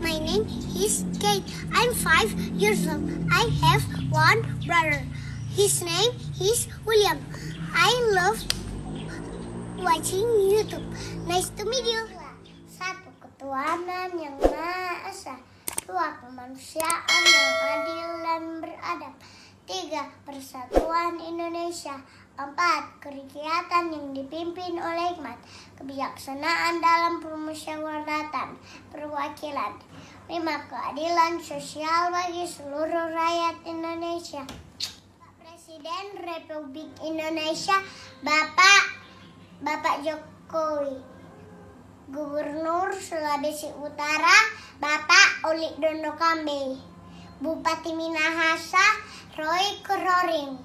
My name is Kate. I'm 5 years old. I have one brother. His name is William. I love watching YouTube. Nice to meet you. 1. Ketuhanan yang Maha Esa. 2. Kemanusiaan yang adil dan beradab. 3. Persatuan Indonesia. 4. Kerakyatan yang dipimpin oleh hikmat, kebijaksanaan dalam permusyawaratan perwakilan. 5. Keadilan sosial bagi seluruh rakyat Indonesia. Presiden Republik Indonesia Bapak Jokowi. Gubernur Sulawesi Utara Bapak Oli Dondo Kambe. Bupati Minahasa Roy Kroring.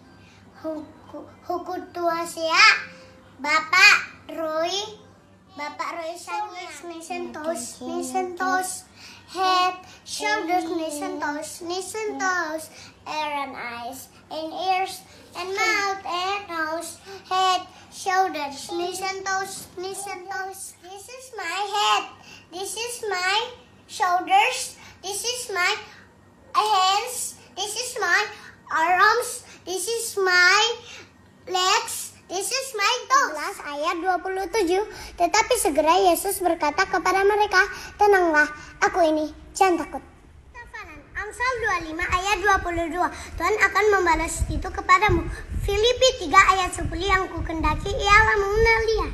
Hukutuasia Bapak Roy Sanya. Nation toes, head, shoulders, nation toes, ear and eyes, and ears, and mouth, and nose, head, shoulders, nation toes. This is my head, this is my shoulders, this is my hands, this is my arms, this is my legs, this is my toes. Ayat 27. Tetapi segera Yesus berkata kepada mereka, tenanglah, aku ini, jangan takut. Amsal 25 ayat 22. Tuhan akan membalas itu kepadamu. Filipi 3 ayat 10. Yang kukendaki ialah mengenal Dia.